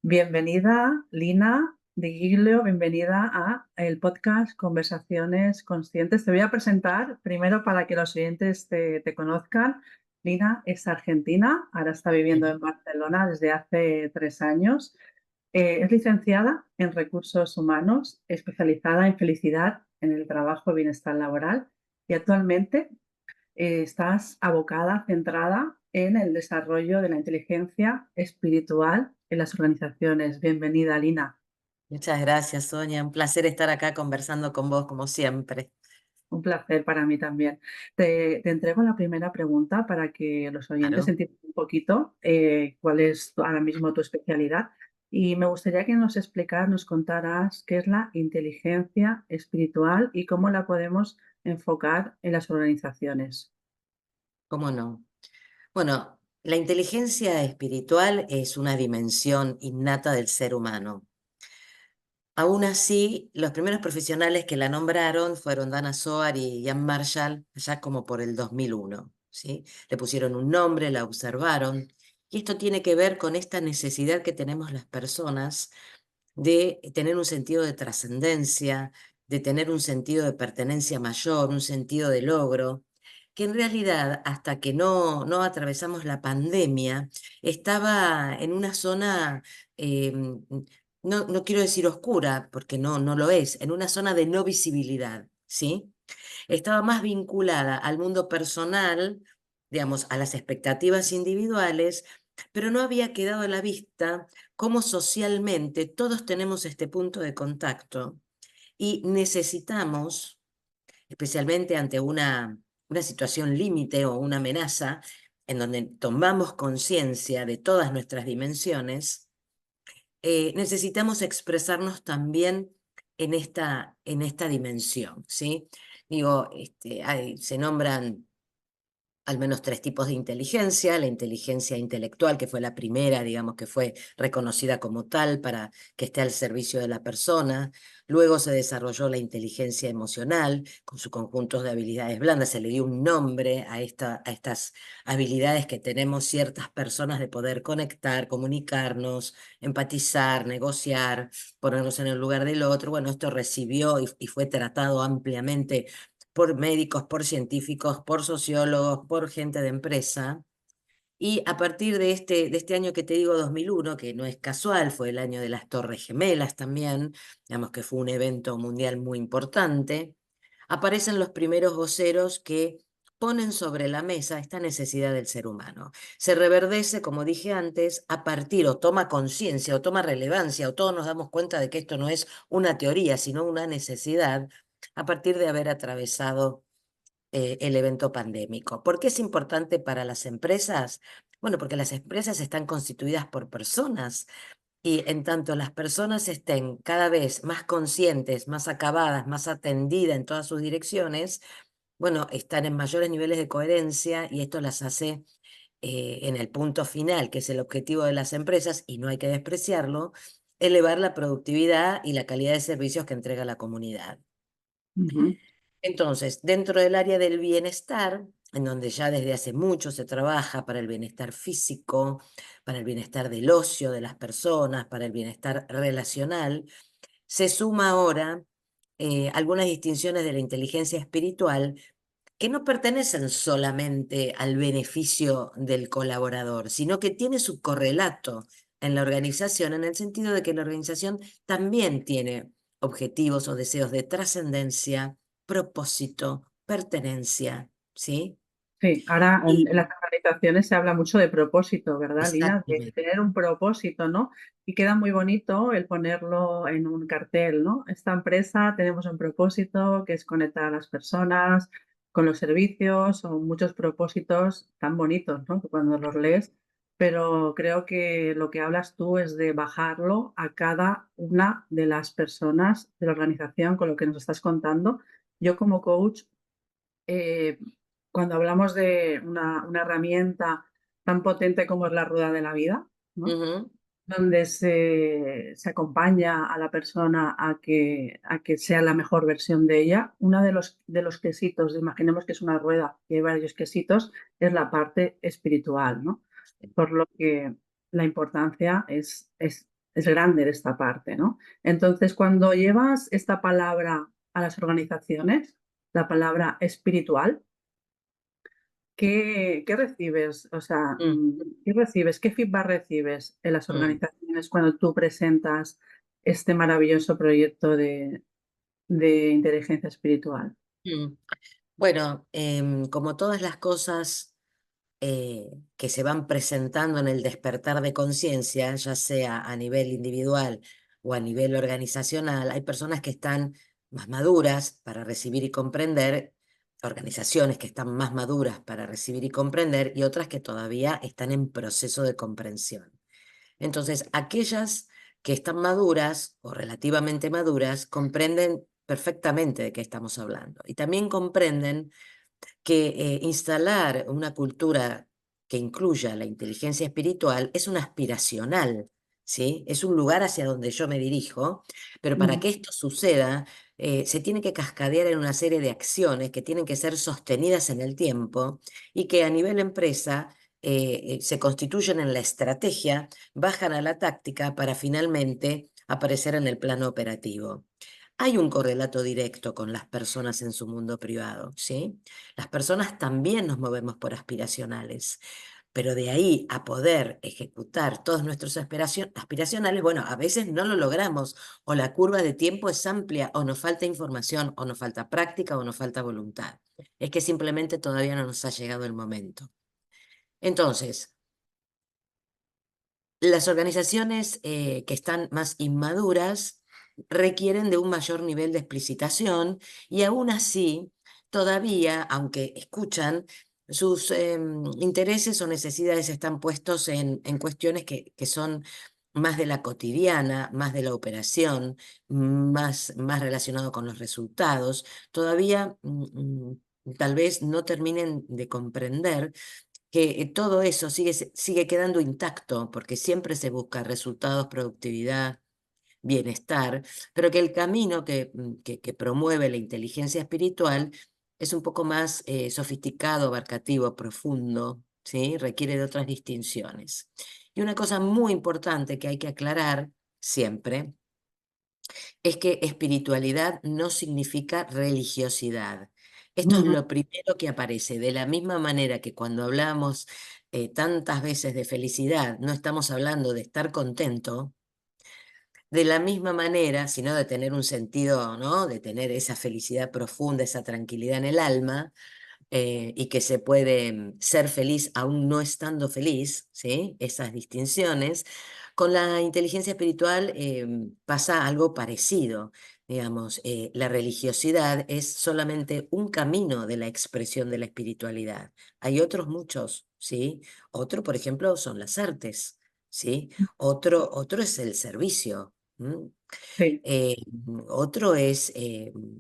Bienvenida, Lina de Giglio, bienvenida a el podcast Conversaciones Conscientes. Te voy a presentar primero para que los oyentes te conozcan. Lina es argentina, ahora está viviendo Ujú. en Barcelona desde hace 3 años. Es licenciada en Recursos Humanos, especializada en felicidad en el trabajo y bienestar laboral y actualmente estás abocada, centrada en el desarrollo de la inteligencia espiritual en las organizaciones. Bienvenida, Lina. Muchas gracias, Sonia. Un placer estar acá conversando con vos, como siempre. Un placer para mí también. Te entrego la primera pregunta para que los oyentes Claro. entiendan un poquito cuál es ahora mismo tu especialidad. Y me gustaría que nos explicaras, nos contaras qué es la inteligencia espiritual y cómo la podemos enfocar en las organizaciones. ¿Cómo no? Bueno, la inteligencia espiritual es una dimensión innata del ser humano. Aún así, los primeros profesionales que la nombraron fueron Dana Zohar y Ian Marshall, ya como por el 2001, ¿sí? Le pusieron un nombre, la observaron, y esto tiene que ver con esta necesidad que tenemos las personas de tener un sentido de trascendencia, de tener un sentido de pertenencia mayor, un sentido de logro, que en realidad hasta que no atravesamos la pandemia, estaba en una zona, no quiero decir oscura, porque no lo es, en una zona de no visibilidad, ¿sí? Estaba más vinculada al mundo personal, digamos, a las expectativas individuales, pero no había quedado a la vista cómo socialmente todos tenemos este punto de contacto y necesitamos, especialmente ante una situación límite o una amenaza, en donde tomamos conciencia de todas nuestras dimensiones, necesitamos expresarnos también en esta dimensión, ¿sí? Digo, se nombran al menos tres tipos de inteligencia: la inteligencia intelectual, que fue la primera, digamos, que fue reconocida como tal para que esté al servicio de la persona. Luego se desarrolló la inteligencia emocional, con su conjunto de habilidades blandas. Se le dio un nombre a estas habilidades que tenemos ciertas personas de poder conectar, comunicarnos, empatizar, negociar, ponernos en el lugar del otro. Bueno, esto recibió y fue tratado ampliamente por médicos, por científicos, por sociólogos, por gente de empresa. Y a partir de este año que te digo, 2001, que no es casual, fue el año de las Torres Gemelas también, digamos que fue un evento mundial muy importante, aparecen los primeros voceros que ponen sobre la mesa esta necesidad del ser humano. Se reverdece, como dije antes, a partir o toma conciencia o toma relevancia o todos nos damos cuenta de que esto no es una teoría, sino una necesidad a partir de haber atravesado el evento pandémico. ¿Por qué es importante para las empresas? Bueno, porque las empresas están constituidas por personas y en tanto las personas estén cada vez más conscientes, más acabadas, más atendidas en todas sus direcciones, bueno, están en mayores niveles de coherencia y esto las hace en el punto final, que es el objetivo de las empresas, y no hay que despreciarlo, elevar la productividad y la calidad de servicios que entrega la comunidad. Ujú. Entonces, dentro del área del bienestar, en donde ya desde hace mucho se trabaja para el bienestar físico, para el bienestar del ocio de las personas, para el bienestar relacional, se suma ahora algunas distinciones de la inteligencia espiritual que no pertenecen solamente al beneficio del colaborador, sino que tiene su correlato en la organización, en el sentido de que la organización también tiene objetivos o deseos de trascendencia, propósito, pertenencia, ¿sí? Sí, ahora en Y las organizaciones se habla mucho de propósito, ¿verdad, Lina? De exactamente. tener un propósito, ¿no? Y queda muy bonito el ponerlo en un cartel, ¿no? Esta empresa tenemos un propósito que es conectar a las personas con los servicios, son muchos propósitos tan bonitos, ¿no? Que cuando los lees, pero creo que lo que hablas tú es de bajarlo a cada una de las personas de la organización con lo que nos estás contando. Yo como coach eh, cuando hablamos de una herramienta tan potente como es la rueda de la vida, ¿no? Ujú. Donde se acompaña a la persona a que sea la mejor versión de ella. Uno de los quesitos, imaginemos que es una rueda y hay varios quesitos, es la parte espiritual, ¿no? Por lo que la importancia es es grande esta parte, ¿no? Entonces, cuando llevas esta palabra a las organizaciones, la palabra espiritual, ¿qué recibes? O sea, Mm, ¿qué recibes? ¿Qué feedback recibes en las mm, organizaciones cuando tú presentas este maravilloso proyecto de inteligencia espiritual? mm. Bueno, como todas las cosas que se van presentando en el despertar de conciencia, ya sea a nivel individual o a nivel organizacional, hay personas que están más maduras para recibir y comprender, organizaciones que están más maduras para recibir y comprender y otras que todavía están en proceso de comprensión. Entonces, aquellas que están maduras o relativamente maduras comprenden perfectamente de qué estamos hablando y también comprenden que instalar una cultura que incluya la inteligencia espiritual es un aspiracional, ¿sí? Es un lugar hacia donde yo me dirijo, pero para Ujú, que esto suceda, se tiene que cascadear en una serie de acciones que tienen que ser sostenidas en el tiempo y que a nivel empresa se constituyen en la estrategia, bajan a la táctica para finalmente aparecer en el plano operativo. Hay un correlato directo con las personas en su mundo privado, ¿sí? Las personas también nos movemos por aspiracionales, pero de ahí a poder ejecutar todos nuestros aspiracionales, bueno, a veces no lo logramos, o la curva de tiempo es amplia, o nos falta información, o nos falta práctica, o nos falta voluntad. Es que simplemente todavía no nos ha llegado el momento. Entonces, las organizaciones que están más inmaduras requieren de un mayor nivel de explicitación y aún así, todavía, aunque escuchan, sus intereses o necesidades están puestos en cuestiones que son más de la cotidiana, más de la operación, más relacionado con los resultados. Todavía tal vez no terminen de comprender que todo eso sigue quedando intacto, porque siempre se busca resultados, productividad, bienestar, pero que el camino que promueve la inteligencia espiritual es un poco más sofisticado, abarcativo, profundo, ¿sí? Requiere de otras distinciones. Y una cosa muy importante que hay que aclarar siempre es que espiritualidad no significa religiosidad. Esto es ujú. lo primero que aparece, de la misma manera que cuando hablamos tantas veces de felicidad, no estamos hablando de estar contento, de la misma manera, sino de tener un sentido, ¿no? De tener esa felicidad profunda, esa tranquilidad en el alma, y que se puede ser feliz aún no estando feliz, ¿sí? Esas distinciones. Con la inteligencia espiritual pasa algo parecido. Digamos, la religiosidad es solamente un camino de la expresión de la espiritualidad. Hay otros muchos, ¿sí? Otro, por ejemplo, son las artes, ¿sí? Otro es el servicio. ¿M? Sí, Eh, Otro es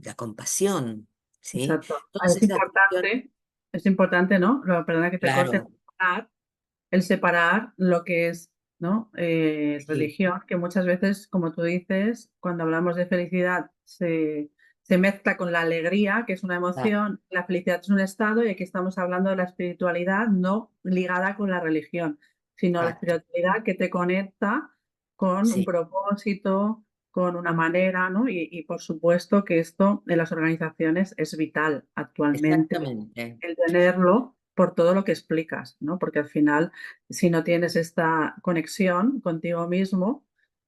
la compasión, ¿sí? exacto. Todas esas cuestiones. Es importante, ¿no? Perdona que te corte, Claro, el separar lo que es, ¿no? sí, Religión, que muchas veces, como tú dices, cuando hablamos de felicidad se mezcla con la alegría, que es una ah, emoción, la felicidad es un estado, y aquí estamos hablando de la espiritualidad no ligada con la religión, sino la exacto, espiritualidad que te conecta con un sí, propósito, con una manera, ¿no? Y por supuesto que esto en las organizaciones es vital actualmente, exactamente, el tenerlo por todo lo que explicas, ¿no? Porque al final, si no tienes esta conexión contigo mismo,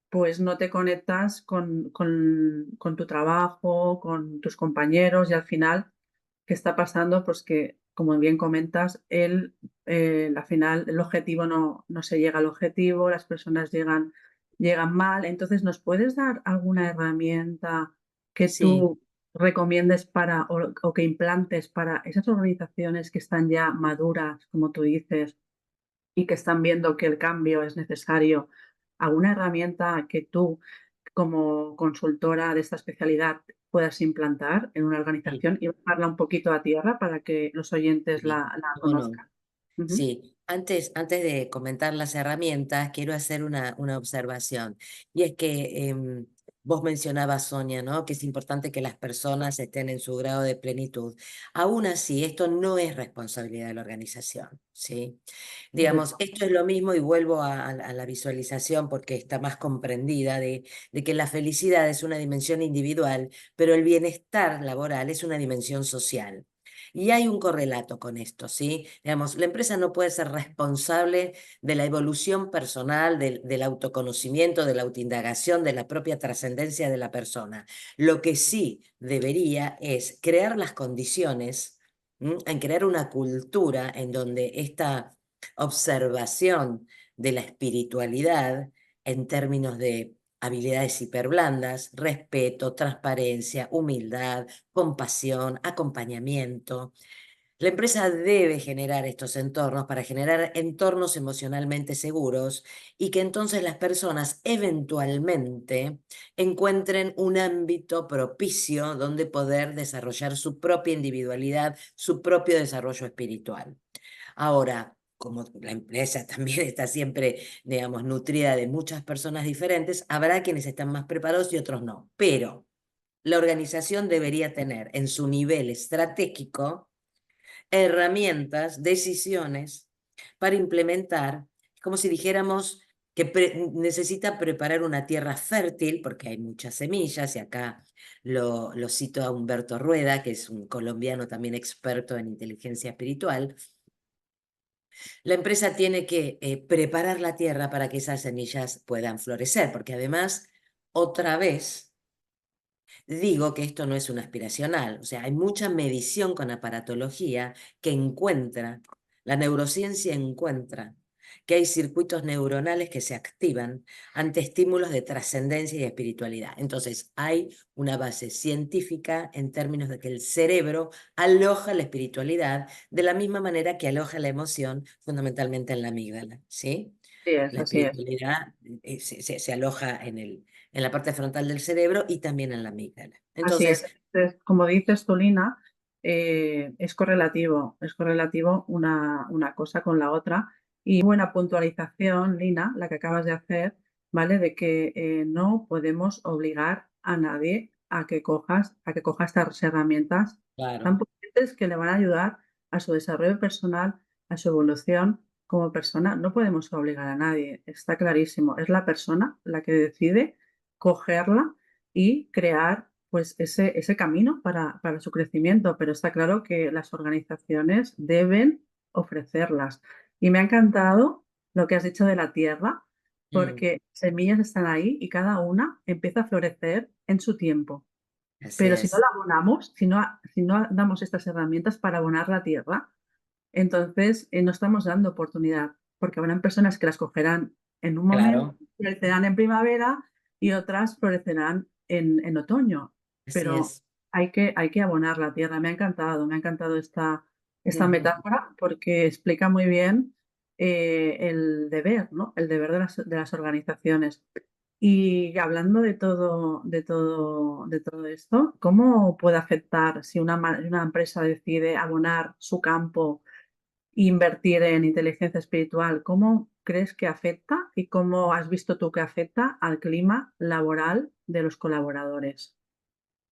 pues no te conectas con tu trabajo, con tus compañeros, y al final, ¿qué está pasando? Pues que, como bien comentas, al final el objetivo no se llega al objetivo, las personas llegan mal. Entonces, ¿nos puedes dar alguna herramienta que sí, tú recomiendes o que implantes para esas organizaciones que están ya maduras, como tú dices, y que están viendo que el cambio es necesario? ¿Alguna herramienta que tú, como consultora de esta especialidad, puedas implantar en una sí, organización y bajarla un poquito a tierra para que los oyentes sí, la cómo no. conozcan? Ujú. Sí, antes de comentar las herramientas, quiero hacer una observación. Y es que Vos mencionabas, Sonia, ¿no? Que es importante que las personas estén en su grado de plenitud. Aún así, esto no es responsabilidad de la organización, ¿sí? Digamos, esto es lo mismo y vuelvo a la visualización porque está más comprendida de que la felicidad es una dimensión individual, pero el bienestar laboral es una dimensión social. Y hay un correlato con esto, ¿sí? Digamos, la empresa no puede ser responsable de la evolución personal, del autoconocimiento, de la autoindagación, de la propia trascendencia de la persona. Lo que sí debería es crear las condiciones, en crear una cultura en donde esta observación de la espiritualidad en términos de habilidades hiperblandas, respeto, transparencia, humildad, compasión, acompañamiento. La empresa debe generar estos entornos para generar entornos emocionalmente seguros y que entonces las personas eventualmente encuentren un ámbito propicio donde poder desarrollar su propia individualidad, su propio desarrollo espiritual. Ahora, como la empresa también está siempre, digamos, nutrida de muchas personas diferentes, habrá quienes están más preparados y otros no. Pero la organización debería tener en su nivel estratégico herramientas, decisiones para implementar, como si dijéramos que necesita preparar una tierra fértil, porque hay muchas semillas, y acá lo cito a Humberto Rueda, que es un colombiano también experto en inteligencia espiritual. La empresa tiene que preparar la tierra para que esas semillas puedan florecer, porque además, otra vez, digo que esto no es un aspiracional, o sea, hay mucha medición con aparatología que encuentra, la neurociencia encuentra que hay circuitos neuronales que se activan ante estímulos de trascendencia y espiritualidad. Entonces, hay una base científica en términos de que el cerebro aloja la espiritualidad de la misma manera que aloja la emoción, fundamentalmente en la amígdala, ¿sí? Sí es, La así es. espiritualidad se aloja en la parte frontal del cerebro y también en la amígdala. Así es. Entonces, Entonces, como dices tú, Lina, es correlativo una cosa con la otra. Y buena puntualización, Lina, la que acabas de hacer, ¿vale? De que no podemos obligar a nadie a que coja estas herramientas tan claro, potentes que le van a ayudar a su desarrollo personal, a su evolución como persona. No podemos obligar a nadie, está clarísimo. Es la persona la que decide cogerla y crear pues ese camino para su crecimiento, pero está claro que las organizaciones deben ofrecerlas. Y me ha encantado lo que has dicho de la tierra, mm, porque semillas están ahí y cada una empieza a florecer en su tiempo. así Pero si no es. la abonamos, si no damos estas herramientas para abonar la tierra, entonces no estamos dando oportunidad, porque habrán personas que las cogerán en un momento, Claro, florecerán en primavera y otras florecerán en otoño, así pero es. hay que abonar la tierra. Me ha encantado esta Ujú. metáfora porque explica muy bien el deber, ¿no? El deber de las organizaciones. Y hablando de todo esto, ¿cómo puede afectar si una empresa decide abonar su campo invertir en inteligencia espiritual? ¿Cómo crees que afecta y cómo has visto tú que afecta al clima laboral de los colaboradores?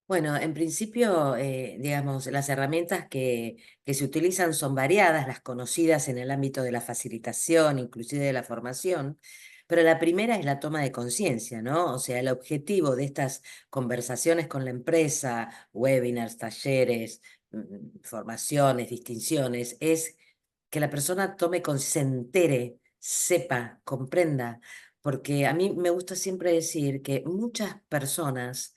Bueno, en principio, digamos, las herramientas que se utilizan son variadas, las conocidas en el ámbito de la facilitación, inclusive de la formación, pero la primera es la toma de conciencia, ¿no? O sea, el objetivo de estas conversaciones con la empresa, webinars, talleres, formaciones, distinciones, es que la persona se entere, sepa, comprenda, porque a mí me gusta siempre decir que muchas personas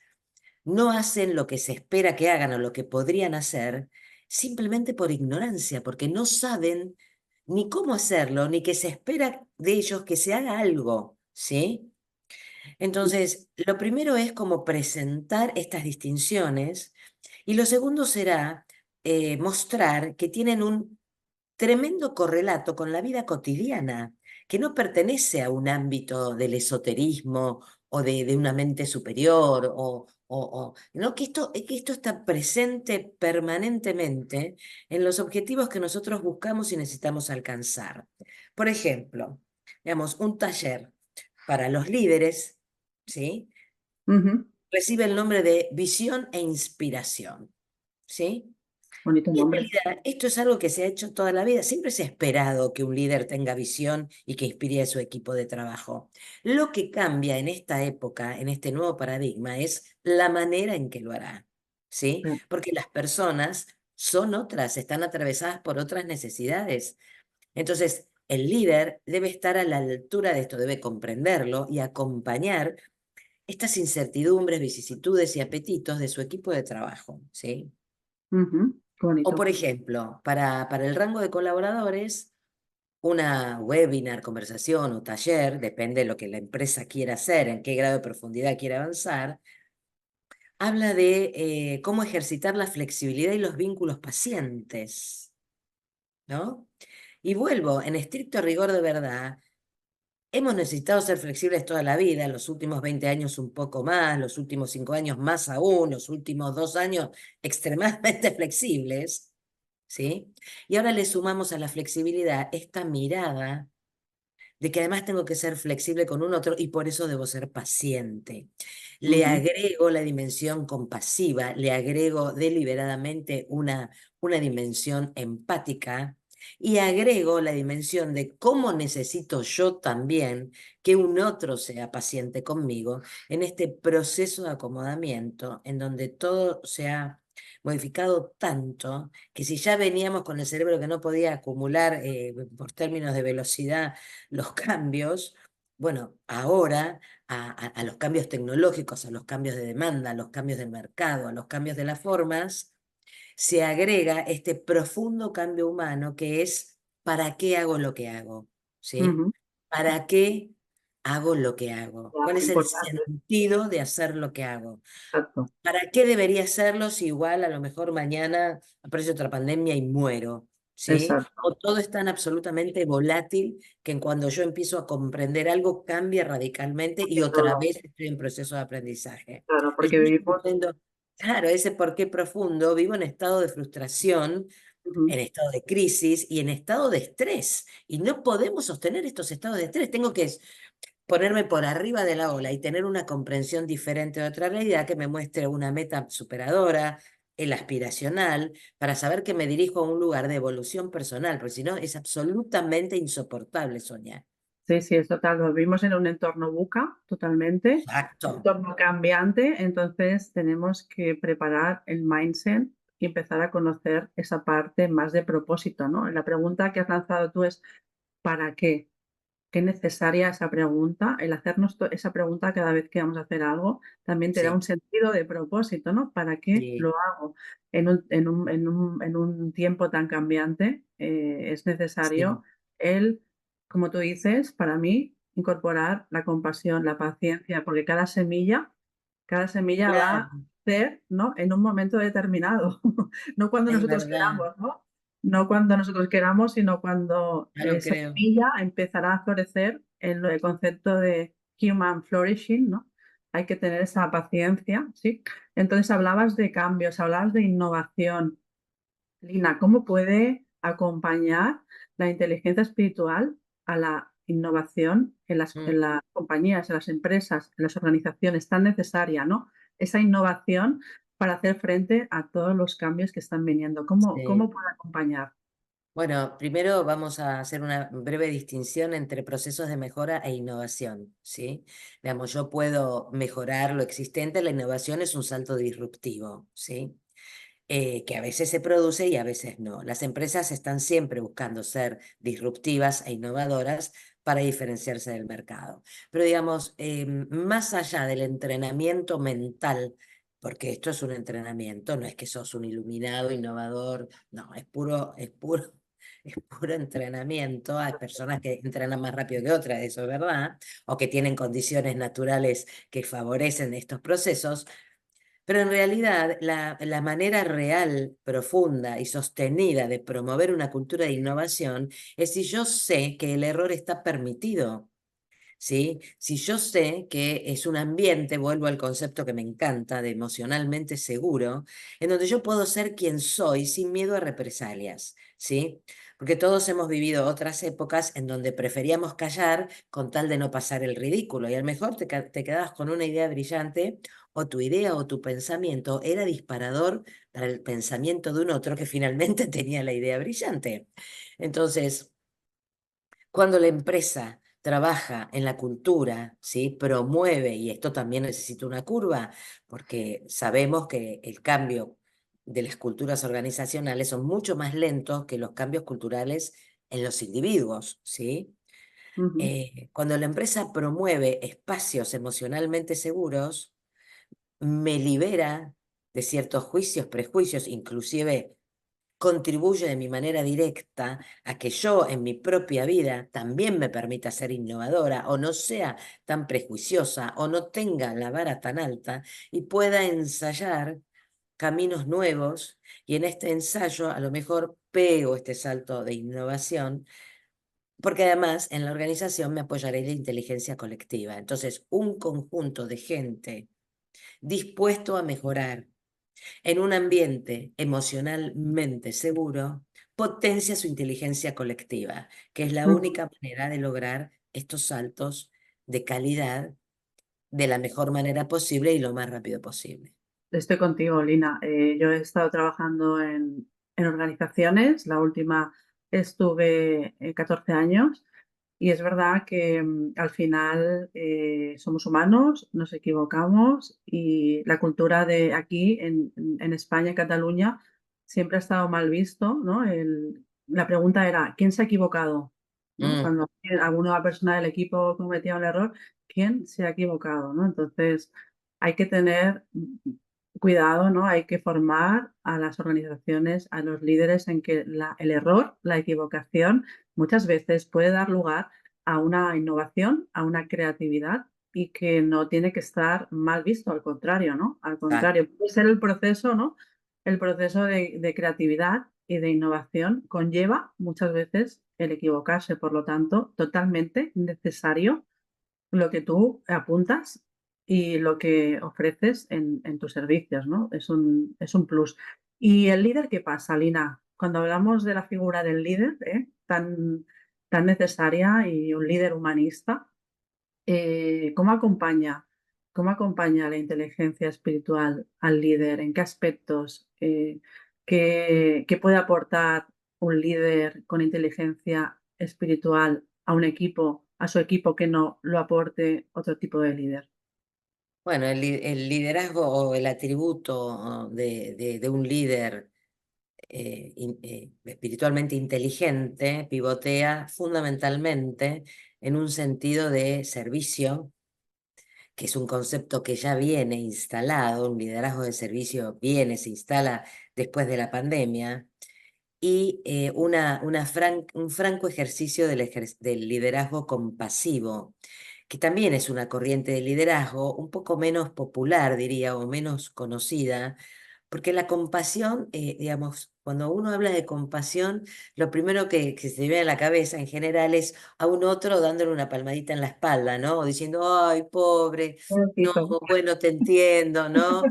no hacen lo que se espera que hagan o lo que podrían hacer simplemente por ignorancia, porque no saben ni cómo hacerlo, ni que se espera de ellos que se haga algo, ¿sí? Entonces, lo primero es como presentar estas distinciones y lo segundo será mostrar que tienen un tremendo correlato con la vida cotidiana, que no pertenece a un ámbito del esoterismo o de una mente superior, no, que esto está presente permanentemente en los objetivos que nosotros buscamos y necesitamos alcanzar. Por ejemplo, digamos, un taller para los líderes, ¿sí? Ujú. Recibe el nombre de visión e inspiración, ¿sí? Bonito Y en nombre. realidad esto es algo que se ha hecho toda la vida. Siempre se ha esperado que un líder tenga visión y que inspire a su equipo de trabajo. Lo que cambia en esta época, en este nuevo paradigma, es la manera en que lo hará, ¿sí? Claro. Porque las personas son otras, están atravesadas por otras necesidades. Entonces, el líder debe estar a la altura de esto, debe comprenderlo y acompañar estas incertidumbres, vicisitudes y apetitos de su equipo de trabajo, ¿sí? Ujú. Qué O, por bonito. ejemplo, para el rango de colaboradores, una webinar, conversación o taller, depende de lo que la empresa quiera hacer, en qué grado de profundidad quiera avanzar, habla de cómo ejercitar la flexibilidad y los vínculos pacientes, ¿no? Y vuelvo, en estricto rigor de verdad, hemos necesitado ser flexibles toda la vida, los últimos 20 años un poco más, los últimos 5 años más aún, los últimos 2 años extremadamente flexibles, ¿sí? Y ahora le sumamos a la flexibilidad esta mirada de que además tengo que ser flexible con un otro y por eso debo ser paciente. Le Ujú. agrego la dimensión compasiva, le agrego deliberadamente una dimensión empática y agrego la dimensión de cómo necesito yo también que un otro sea paciente conmigo en este proceso de acomodamiento en donde todo se ha modificado tanto que si ya veníamos con el cerebro que no podía acumular por términos de velocidad los cambios, bueno, ahora a los cambios tecnológicos, a los cambios de demanda, a los cambios del mercado, a los cambios de las formas, se agrega este profundo cambio humano que es ¿para qué hago lo que hago? ¿Sí? Ujú. ¿Para qué hago lo que hago? ¿Cuál Claro, es el importante. sentido de hacer lo que hago? Exacto. ¿Para qué debería hacerlo si igual a lo mejor mañana aparece otra pandemia y muero? ¿Sí? Exacto. O todo es tan absolutamente volátil que en cuando yo empiezo a comprender algo cambia radicalmente y Que otra todo. vez estoy en proceso de aprendizaje. Claro, Pero porque yo no vivimos. comprendo, claro, ese por qué profundo, vivo en estado de frustración, Ujú. en estado de crisis y en estado de estrés. Y no podemos sostener estos estados de estrés. Tengo que ponerme por arriba de la ola y tener una comprensión diferente de otra realidad que me muestre una meta superadora, el aspiracional, para saber que me dirijo a un lugar de evolución personal, porque si no es absolutamente insoportable soñar. Sí, sí, es total. Vivimos en un entorno buca totalmente, un Exacto. entorno cambiante, entonces tenemos que preparar el mindset y empezar a conocer esa parte más de propósito, ¿no? La pregunta que has lanzado tú es ¿para qué? Qué necesaria esa pregunta, el hacernos esa pregunta cada vez que vamos a hacer algo, también te da Sí, un sentido de propósito, ¿no? ¿Para qué sí, lo hago? En un tiempo tan cambiante, es necesario sí. el, como tú dices, para mí, incorporar la compasión, la paciencia, porque cada semilla va a Claro, ser, ¿no? En un momento determinado, no cuando es nosotros verdad, queramos, ¿no? No cuando nosotros queramos, sino cuando ya lo esa creo. semilla empezará a florecer en el concepto de human flourishing, ¿no? Hay que tener esa paciencia, ¿sí? Entonces hablabas de cambios, hablabas de innovación. Lina, ¿cómo puede acompañar la inteligencia espiritual a la innovación en las, Mm, en las compañías, en las empresas, en las organizaciones tan necesaria, ¿no? Esa innovación para hacer frente a todos los cambios que están viniendo. ¿Cómo sí. puede acompañar? Bueno, primero vamos a hacer una breve distinción entre procesos de mejora e innovación, ¿sí? Digamos, yo puedo mejorar lo existente, la innovación es un salto disruptivo, ¿sí? Que a veces se produce y a veces no. Las empresas están siempre buscando ser disruptivas e innovadoras para diferenciarse del mercado. Pero digamos, más allá del entrenamiento mental, porque esto es un entrenamiento, no es que sos un iluminado, innovador, no, es puro, es puro entrenamiento. Hay personas que entrenan más rápido que otras, eso es verdad, o que tienen condiciones naturales que favorecen estos procesos, pero en realidad la manera real, profunda y sostenida de promover una cultura de innovación es si yo sé que el error está permitido, ¿sí? Si yo sé que es un ambiente, vuelvo al concepto que me encanta, de emocionalmente seguro, en donde yo puedo ser quien soy sin miedo a represalias, ¿sí? porque todos hemos vivido otras épocas en donde preferíamos callar con tal de no pasar el ridículo, y a lo mejor te quedabas con una idea brillante, o tu idea o tu pensamiento era disparador para el pensamiento de un otro que finalmente tenía la idea brillante. Entonces, cuando la empresa trabaja en la cultura, ¿sí? Promueve, y esto también necesita una curva, porque sabemos que el cambio de las culturas organizacionales son mucho más lentos que los cambios culturales en los individuos, ¿sí? Ujú, Cuando la empresa promueve espacios emocionalmente seguros, me libera de ciertos juicios, prejuicios, inclusive contribuye de mi manera directa a que yo en mi propia vida también me permita ser innovadora o no sea tan prejuiciosa o no tenga la vara tan alta y pueda ensayar caminos nuevos, y en este ensayo a lo mejor pego este salto de innovación, porque además en la organización me apoyaré la inteligencia colectiva. Entonces, un conjunto de gente dispuesto a mejorar en un ambiente emocionalmente seguro, potencia su inteligencia colectiva, que es la ujú. única manera de lograr estos saltos de calidad de la mejor manera posible y lo más rápido posible. Estoy contigo, Lina. Yo he estado trabajando en organizaciones. La última estuve 14 años y es verdad que al final somos humanos, nos equivocamos y la cultura de aquí en España, en Cataluña, siempre ha estado mal visto, ¿no? La pregunta era, ¿quién se ha equivocado? ¿No? Mm, Cuando alguna persona del equipo cometía un error, ¿quién se ha equivocado? ¿No? Entonces, hay que tener cuidado, ¿no? Hay que formar a las organizaciones, a los líderes en que el error, la equivocación, muchas veces puede dar lugar a una innovación, a una creatividad y que no tiene que estar mal visto, al contrario, ¿no? Al ah, contrario, puede ser el proceso, ¿no? El proceso de creatividad y de innovación conlleva muchas veces el equivocarse, por lo tanto, totalmente necesario lo que tú apuntas y lo que ofreces en tus servicios, ¿no? Es un plus. ¿Y el líder qué pasa, Lina? Cuando hablamos de la figura del líder, tan necesaria y un líder humanista, ¿cómo acompaña? ¿Cómo acompaña la inteligencia espiritual al líder? ¿En qué aspectos? ¿Qué puede aportar un líder con inteligencia espiritual a un equipo, a su equipo que no lo aporte otro tipo de líder? bueno, el liderazgo o el atributo de un líder espiritualmente inteligente pivotea fundamentalmente en un sentido de servicio, que es un concepto que ya viene instalado. Un liderazgo de servicio se instala después de la pandemia, y un franco ejercicio del liderazgo compasivo, que también es una corriente de liderazgo un poco menos popular, diría, o menos conocida, porque la compasión, digamos, cuando uno habla de compasión, lo primero que se viene a la cabeza en general es a un otro dándole una palmadita en la espalda, ¿no? O diciendo, ay, pobre, no, Pobrecito. bueno, te entiendo, ¿no?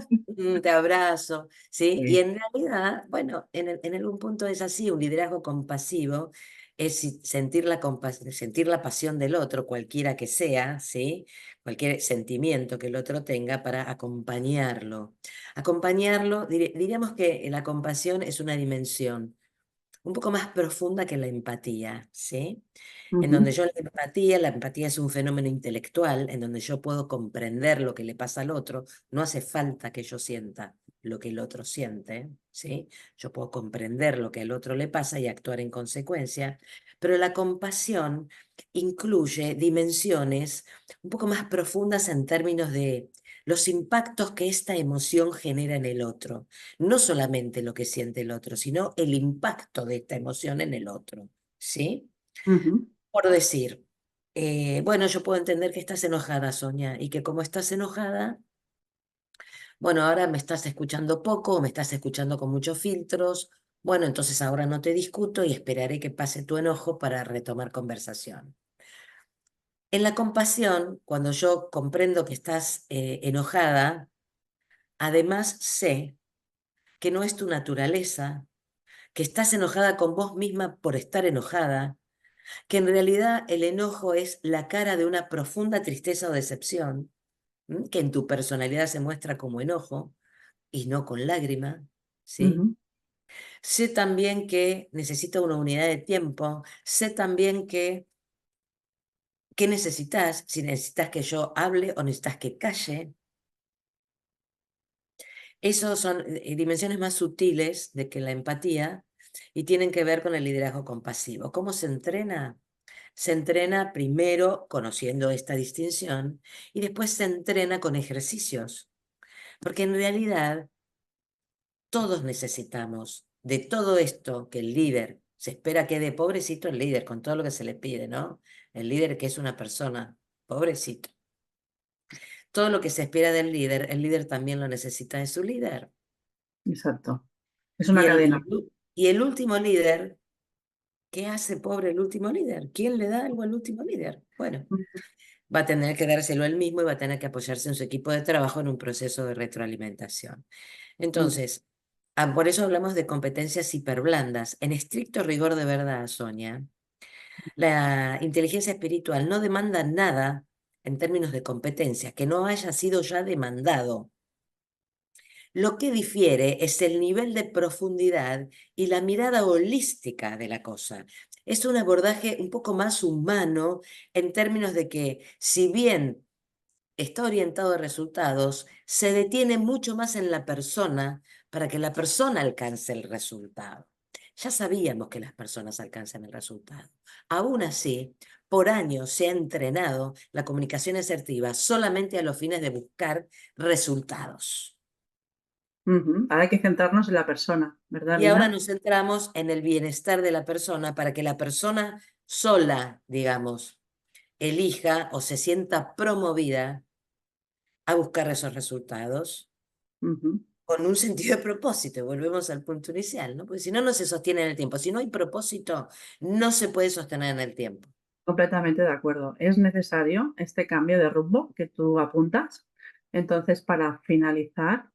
Te abrazo, ¿sí? Y Sí. en realidad, bueno, en algún punto es así. Un liderazgo compasivo es sentir la pasión del otro, cualquiera que sea, ¿sí? Cualquier sentimiento que el otro tenga, para acompañarlo. Acompañarlo, diríamos que la compasión es una dimensión un poco más profunda que la empatía, ¿sí? En donde Ujú, la empatía es un fenómeno intelectual, en donde yo puedo comprender lo que le pasa al otro. No hace falta que yo sienta lo que el otro siente, ¿sí? Yo puedo comprender lo que al otro le pasa y actuar en consecuencia, pero la compasión incluye dimensiones un poco más profundas en términos de los impactos que esta emoción genera en el otro. No solamente lo que siente el otro, sino el impacto de esta emoción en el otro, ¿sí? ujú. Por decir, bueno, yo puedo entender que estás enojada, Sonia, y que como estás enojada, bueno, ahora me estás escuchando poco, o me estás escuchando con muchos filtros. Bueno, entonces ahora no te discuto y esperaré que pase tu enojo para retomar conversación. En la compasión, cuando yo comprendo que estás enojada, además sé que no es tu naturaleza, que estás enojada con vos misma por estar enojada, que en realidad el enojo es la cara de una profunda tristeza o decepción, que en tu personalidad se muestra como enojo y no con lágrima, ¿sí? Ujú. Sé también que necesito una unidad de tiempo, sé también que qué necesitas, si necesitas que yo hable o necesitas que calle. Esos son dimensiones más sutiles de que la empatía y tienen que ver con el liderazgo compasivo. ¿Cómo se entrena? Se entrena primero conociendo esta distinción y después se entrena con ejercicios, porque en realidad todos necesitamos de todo esto que el líder se espera que dé, pobrecito el líder, con todo lo que se le pide, ¿no? El líder que es una persona, pobrecito. Todo lo que se espera del líder, el líder también lo necesita de su líder. Exacto. Es Y una el, y cadena. el, y el último líder, ¿qué hace pobre el último líder? ¿Quién le da algo al último líder? Bueno, Ujú. va a tener que dárselo él mismo y va a tener que apoyarse en su equipo de trabajo en un proceso de retroalimentación. Mm. Entonces, por eso hablamos de competencias hiperblandas. En estricto rigor de verdad, Sonia, la inteligencia espiritual no demanda nada en términos de competencia que no haya sido ya demandado. Lo que difiere es el nivel de profundidad y la mirada holística de la cosa. Es un abordaje un poco más humano en términos de que, si bien está orientado a resultados, se detiene mucho más en la persona para que la persona alcance el resultado. Ya sabíamos que las personas alcanzan el resultado. Aún así, por años se ha entrenado la comunicación asertiva solamente a los fines de buscar resultados. Ujú. Ahora hay que centrarnos en la persona, ¿verdad, Y ahora Lina? nos centramos en el bienestar de la persona para que la persona sola, digamos, elija o se sienta promovida a buscar esos resultados Ujú. con un sentido de propósito. Volvemos al punto inicial, ¿no? Porque si no, no se sostiene en el tiempo. Si no hay propósito, no se puede sostener en el tiempo. Completamente de acuerdo. Es necesario este cambio de rumbo que tú apuntas. Entonces, para finalizar,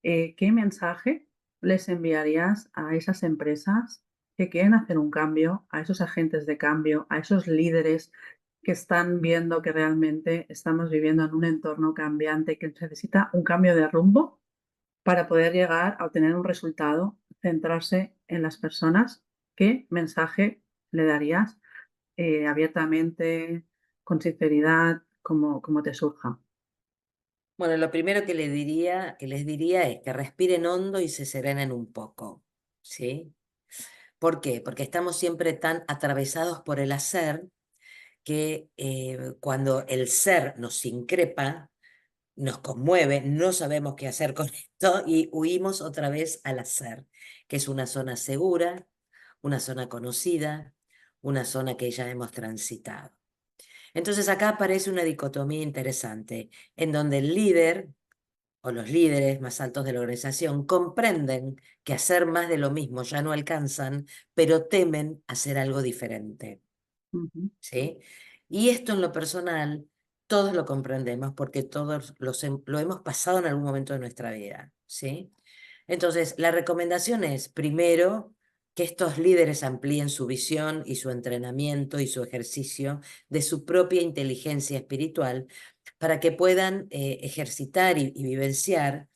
¿qué mensaje les enviarías a esas empresas que quieren hacer un cambio, a esos agentes de cambio, a esos líderes que están viendo que realmente estamos viviendo en un entorno cambiante que necesita un cambio de rumbo para poder llegar a obtener un resultado, centrarse en las personas? ¿Qué mensaje le darías abiertamente, con sinceridad, como te surja? Bueno, lo primero que les diría es que respiren hondo y se serenen un poco, ¿sí? ¿Por qué? Porque estamos siempre tan atravesados por el hacer que cuando el ser nos increpa, nos conmueve, no sabemos qué hacer con esto y huimos otra vez al hacer, que es una zona segura, una zona conocida, una zona que ya hemos transitado. Entonces acá aparece una dicotomía interesante, en donde el líder o los líderes más altos de la organización comprenden que hacer más de lo mismo ya no alcanzan, pero temen hacer algo diferente. Ujú. ¿Sí? Y esto en lo personal, todos lo comprendemos porque todos lo hemos pasado en algún momento de nuestra vida, ¿sí? Entonces, la recomendación es, primero, que estos líderes amplíen su visión y su entrenamiento y su ejercicio de su propia inteligencia espiritual para que puedan ejercitar y vivenciar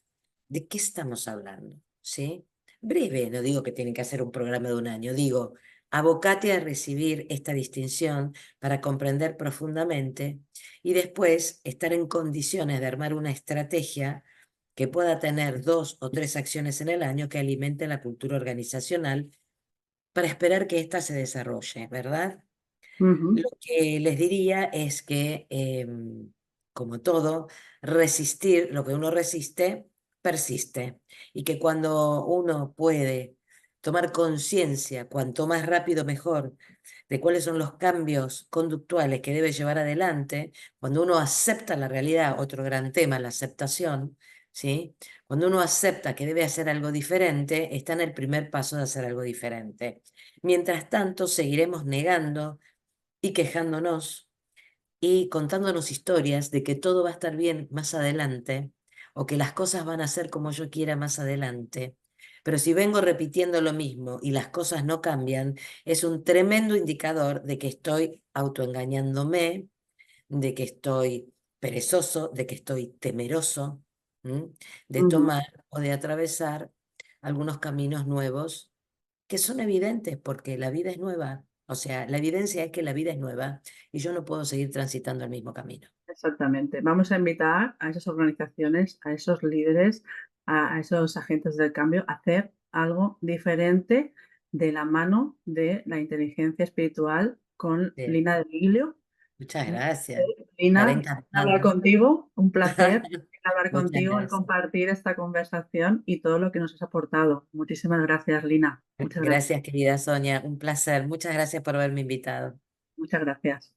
de qué estamos hablando, ¿sí? Breve, no digo que tienen que hacer un programa de un año, digo, abocate a recibir esta distinción para comprender profundamente y después estar en condiciones de armar una estrategia que pueda tener 2 o 3 acciones en el año que alimente la cultura organizacional para esperar que ésta se desarrolle, ¿verdad? Ujú. Lo que les diría es que, como todo, resistir, lo que uno resiste, persiste. Y que cuando uno puede tomar conciencia, cuanto más rápido mejor, de cuáles son los cambios conductuales que debe llevar adelante, cuando uno acepta la realidad, otro gran tema, la aceptación, ¿sí? Cuando uno acepta que debe hacer algo diferente, está en el primer paso de hacer algo diferente. Mientras tanto, seguiremos negando y quejándonos y contándonos historias de que todo va a estar bien más adelante o que las cosas van a ser como yo quiera más adelante. Pero si vengo repitiendo lo mismo y las cosas no cambian, es un tremendo indicador de que estoy autoengañándome, de que estoy perezoso, de que estoy temeroso, ¿m? De Ujú. tomar o de atravesar algunos caminos nuevos que son evidentes porque la vida es nueva. O sea, la evidencia es que la vida es nueva y yo no puedo seguir transitando el mismo camino. Exactamente. Vamos a invitar a esas organizaciones, a esos líderes, a esos agentes del cambio a hacer algo diferente de la mano de la inteligencia espiritual con Bien, Lina del Viglio. muchas ¿Eh? gracias. Estaré Lina, hablar encantada. contigo, un placer hablar Muchas contigo y gracias. compartir esta conversación y todo lo que nos has aportado. Muchísimas gracias, Lina. Muchas gracias. Gracias, querida Sonia. Un placer. Muchas gracias por haberme invitado. Muchas gracias.